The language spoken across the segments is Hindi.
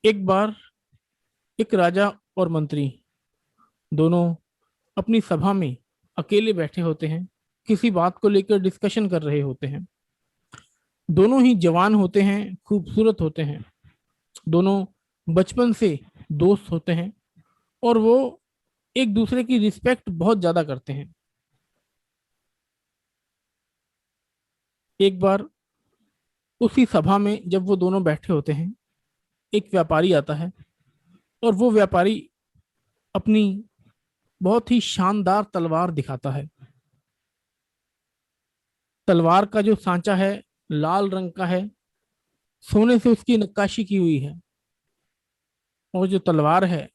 एक बार एक राजा और मंत्री दोनों अपनी सभा में अकेले बैठे होते हैं। किसी बात को लेकर डिस्कशन कर रहे होते हैं। दोनों ही जवान होते हैं, खूबसूरत होते हैं। दोनों बचपन से दोस्त होते हैं और वो एक दूसरे की रिस्पेक्ट बहुत ज्यादा करते हैं। एक बार उसी सभा में जब वो दोनों बैठे होते हैं, एक व्यापारी आता है और वो व्यापारी अपनी बहुत ही शानदार तलवार दिखाता है। तलवार का जो सांचा है लाल रंग का है, सोने से उसकी नक्काशी की हुई है। और जो तलवार है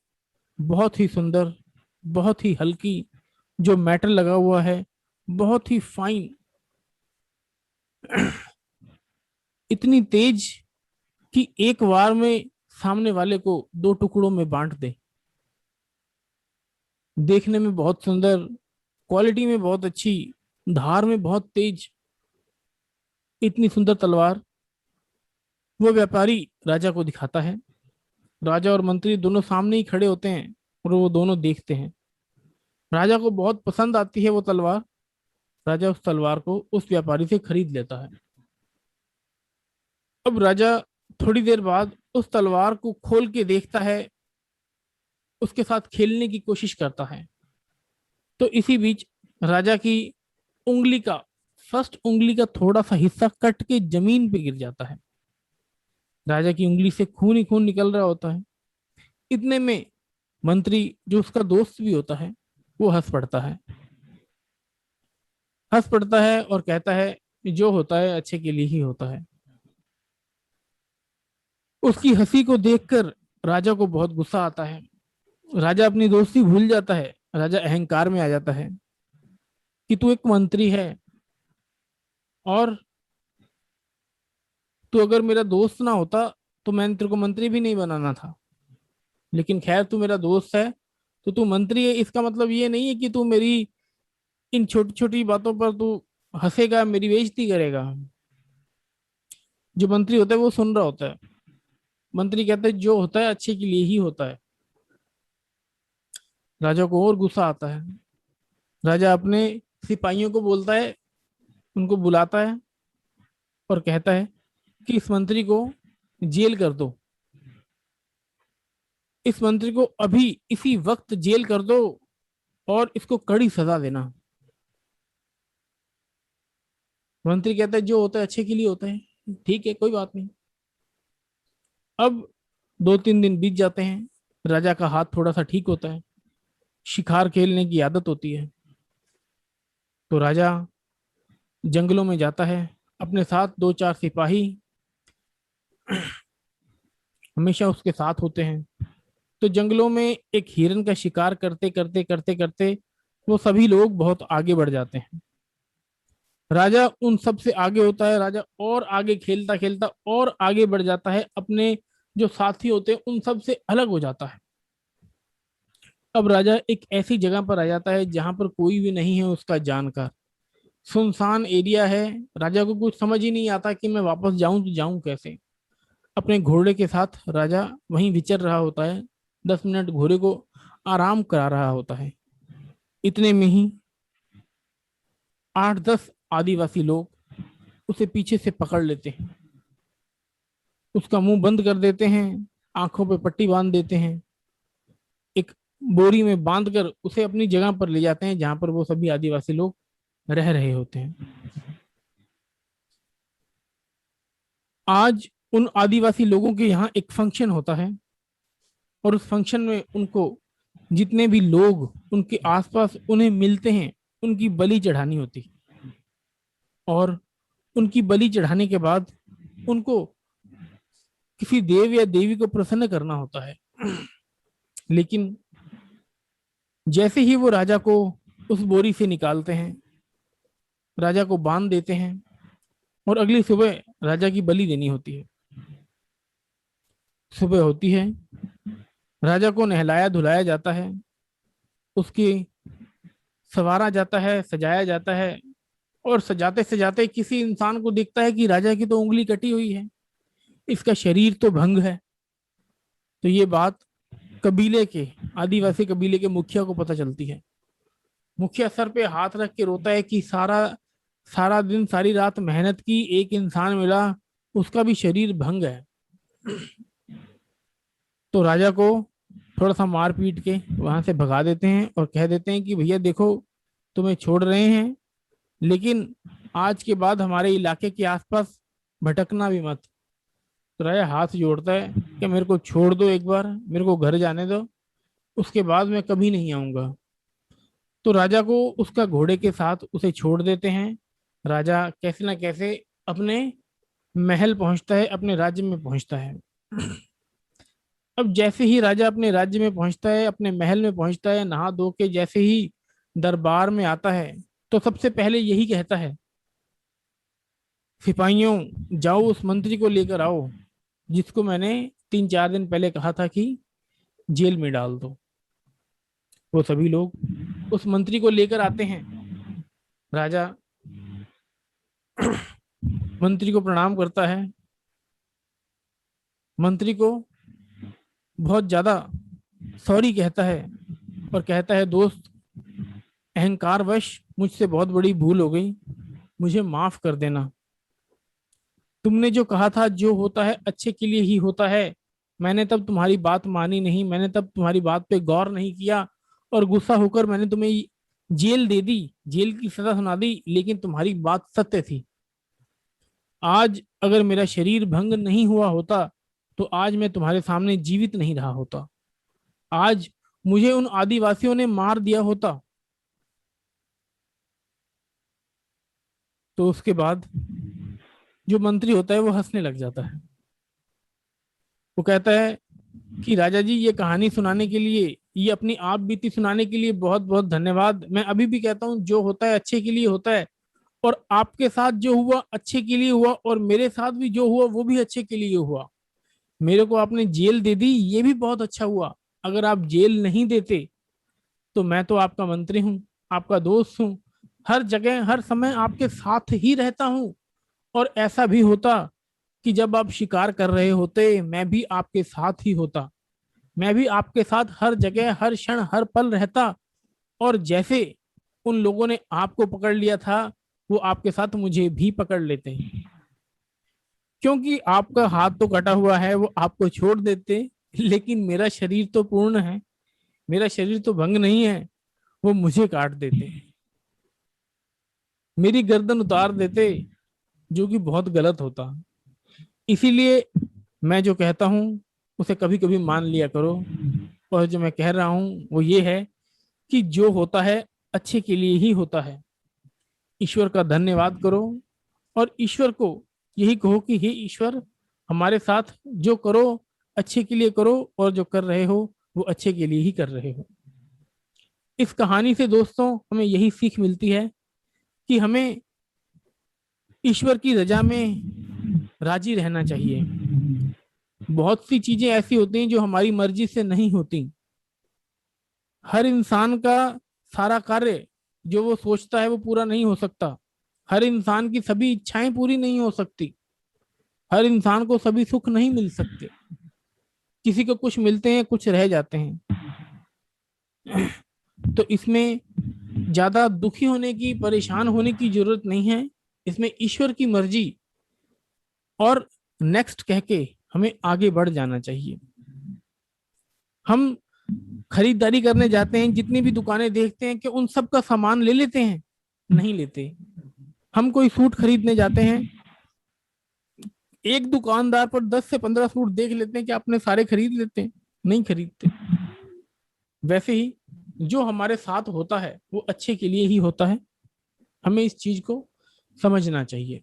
बहुत ही सुंदर, बहुत ही हल्की, जो मेटल लगा हुआ है बहुत ही फाइन, इतनी तेज कि एक बार में सामने वाले को दो टुकड़ों में बांट दे। देखने में बहुत सुंदर, क्वालिटी में बहुत अच्छी, धार में बहुत तेज, इतनी सुंदर तलवार वो व्यापारी राजा को दिखाता है। राजा और मंत्री दोनों सामने ही खड़े होते हैं और वो दोनों देखते हैं। राजा को बहुत पसंद आती है वो तलवार। राजा उस तलवार को उस व्यापारी से खरीद लेता है। अब राजा थोड़ी देर बाद उस तलवार को खोल के देखता है, उसके साथ खेलने की कोशिश करता है। तो इसी बीच राजा की उंगली का, फर्स्ट उंगली का थोड़ा सा हिस्सा कट के जमीन पे गिर जाता है। राजा की उंगली से खून ही खून निकल रहा होता है। इतने में मंत्री, जो उसका दोस्त भी होता है, वो हंस पड़ता है और कहता है कि जो होता है अच्छे के लिए ही होता है। उसकी हंसी को देखकर राजा को बहुत गुस्सा आता है। राजा अपनी दोस्ती भूल जाता है। राजा अहंकार में आ जाता है कि तू एक मंत्री है और तू अगर मेरा दोस्त ना होता तो मैंने तेरे को मंत्री भी नहीं बनाना था। लेकिन खैर, तू मेरा दोस्त है तो तू मंत्री है, इसका मतलब ये नहीं है कि तू मेरी इन छोटी छोटी बातों पर तू हंसेगा, मेरी बेइज्जती करेगा। जो मंत्री होता है वो सुन रहा होता है। मंत्री कहते हैं जो होता है अच्छे के लिए ही होता है। राजा को और गुस्सा आता है। राजा अपने सिपाहियों को बोलता है, उनको बुलाता है और कहता है कि इस मंत्री को जेल कर दो। इस मंत्री को अभी इसी वक्त जेल कर दो और इसको कड़ी सजा देना। मंत्री कहता है जो होता है अच्छे के लिए होता है, ठीक है कोई बात नहीं। अब 2-3 दिन बीत जाते हैं। राजा का हाथ थोड़ा सा ठीक होता है, शिकार खेलने की आदत होती है। तो राजा जंगलों में जाता है। अपने साथ 2-4 सिपाही हमेशा उसके साथ होते हैं। तो जंगलों में एक हिरन का शिकार करते करते करते करते वो सभी लोग बहुत आगे बढ़ जाते हैं। राजा उन सब से आगे होता है। राजा और आगे खेलता खेलता और आगे बढ़ जाता है, अपने जो साथी होते हैं उन सब से अलग हो जाता है। अब राजा एक ऐसी जगह पर आ जाता है जहां पर कोई भी नहीं है उसका जानकार। सुनसान एरिया है। राजा को कुछ समझ ही नहीं आता कि मैं वापस जाऊं तो जाऊं कैसे। अपने घोड़े के साथ राजा वहीं विचर रहा होता है। 10 मिनट घोड़े को आराम करा रहा होता है। इतने में ही 8-10 आदिवासी लोग उसे पीछे से पकड़ लेते हैं। उसका मुंह बंद कर देते हैं, आंखों पे पट्टी बांध देते हैं, एक बोरी में बांधकर उसे अपनी जगह पर ले जाते हैं जहां पर वो सभी आदिवासी लोग रह रहे होते हैं। आज उन आदिवासी लोगों के यहाँ एक फंक्शन होता है और उस फंक्शन में उनको जितने भी लोग उनके आसपास उन्हें मिलते हैं उनकी बलि चढ़ानी होती है। और उनकी बलि चढ़ाने के बाद उनको किसी देव या देवी को प्रसन्न करना होता है। लेकिन जैसे ही वो राजा को उस बोरी से निकालते हैं, राजा को बांध देते हैं और अगली सुबह राजा की बलि देनी होती है। सुबह होती है, राजा को नहलाया धुलाया जाता है, उसकी संवारा जाता है, सजाया जाता है। और सजाते सजाते किसी इंसान को दिखता है कि राजा की तो उंगली कटी हुई है, इसका शरीर तो भंग है। तो ये बात कबीले के, आदिवासी कबीले के मुखिया को पता चलती है। मुखिया सर पे हाथ रख के रोता है कि सारा सारा दिन सारी रात मेहनत की, एक इंसान मिला, उसका भी शरीर भंग है। तो राजा को थोड़ा सा मार पीट के वहां से भगा देते हैं और कह देते हैं कि भैया देखो, तुम्हें छोड़ रहे हैं, लेकिन आज के बाद हमारे इलाके के आसपास भटकना भी मत। तो राजा हाथ जोड़ता है कि मेरे को छोड़ दो, एक बार मेरे को घर जाने दो, उसके बाद मैं कभी नहीं आऊंगा। तो राजा को उसका घोड़े के साथ उसे छोड़ देते हैं। राजा कैसे ना कैसे अपने महल पहुंचता है, अपने राज्य में पहुंचता है। अब जैसे ही राजा अपने राज्य में पहुंचता है, अपने महल में पहुंचता है, नहा धो के जैसे ही दरबार में आता है, तो सबसे पहले यही कहता है, सिपाहियों जाओ उस मंत्री को लेकर आओ जिसको मैंने 3-4 दिन पहले कहा था कि जेल में डाल दो। वो सभी लोग उस मंत्री को लेकर आते हैं। राजा मंत्री को प्रणाम करता है, मंत्री को बहुत ज्यादा सॉरी कहता है और कहता है, दोस्त अहंकारवश मुझसे बहुत बड़ी भूल हो गई, मुझे माफ कर देना। तुमने जो कहा था जो होता है अच्छे के लिए ही होता है, मैंने तब तुम्हारी बात मानी नहीं, मैंने तब तुम्हारी बात पे गौर नहीं किया और गुस्सा होकर मैंने तुम्हें जेल दे दी, जेल की सजा सुना दी, लेकिन तुम्हारी बात सत्य थी। आज अगर मेरा शरीर भंग नहीं हुआ होता तो आज मैं तुम्हारे सामने जीवित नहीं रहा होता, आज मुझे उन आदिवासियों ने मार दिया होता। तो उसके बाद जो मंत्री होता है वो हंसने लग जाता है। वो कहता है कि राजा जी, ये कहानी सुनाने के लिए, ये अपनी आप बीती सुनाने के लिए बहुत बहुत धन्यवाद। मैं अभी भी कहता हूँ जो होता है अच्छे के लिए होता है, और आपके साथ जो हुआ अच्छे के लिए हुआ, और मेरे साथ भी जो हुआ वो भी अच्छे के लिए हुआ। मेरे को आपने जेल दे दी, ये भी बहुत अच्छा हुआ। अगर आप जेल नहीं देते तो मैं तो आपका मंत्री हूँ, आपका दोस्त हूँ, हर जगह हर समय आपके साथ ही रहता हूँ। और ऐसा भी होता कि जब आप शिकार कर रहे होते मैं भी आपके साथ ही होता, मैं भी आपके साथ हर जगह हर क्षण हर पल रहता। और जैसे उन लोगों ने आपको पकड़ लिया था, वो आपके साथ मुझे भी पकड़ लेते हैं। क्योंकि आपका हाथ तो कटा हुआ है, वो आपको छोड़ देते, लेकिन मेरा शरीर तो पूर्ण है, मेरा शरीर तो भंग नहीं है, वो मुझे काट देते, मेरी गर्दन उतार देते, जो कि बहुत गलत होता। इसीलिए मैं जो कहता हूँ उसे कभी कभी मान लिया करो। और जो मैं कह रहा हूँ वो ये है कि जो होता है अच्छे के लिए ही होता है। ईश्वर का धन्यवाद करो और ईश्वर को यही कहो कि हे ईश्वर, हमारे साथ जो करो अच्छे के लिए करो, और जो कर रहे हो वो अच्छे के लिए ही कर रहे हो। इस कहानी से दोस्तों हमें यही सीख मिलती है कि हमें ईश्वर की रजा में राजी रहना चाहिए। बहुत सी चीजें ऐसी होती हैं जो हमारी मर्जी से नहीं होती। हर इंसान का सारा कार्य जो वो सोचता है वो पूरा नहीं हो सकता, हर इंसान की सभी इच्छाएं पूरी नहीं हो सकती, हर इंसान को सभी सुख नहीं मिल सकते, किसी को कुछ मिलते हैं कुछ रह जाते हैं। तो इसमें ज्यादा दुखी होने की, परेशान होने की जरूरत नहीं है। इसमें ईश्वर की मर्जी और नेक्स्ट कह के हमें आगे बढ़ जाना चाहिए। हम खरीदारी करने जाते हैं, जितनी भी दुकानें देखते हैं कि उन सब का सामान ले लेते हैं, नहीं लेते। हम कोई सूट खरीदने जाते हैं, एक दुकानदार पर 10 से 15 सूट देख लेते हैं कि आपने सारे खरीद लेते हैं, नहीं खरीदते। वैसे ही जो हमारे साथ होता है वो अच्छे के लिए ही होता है, हमें इस चीज को समझना चाहिए।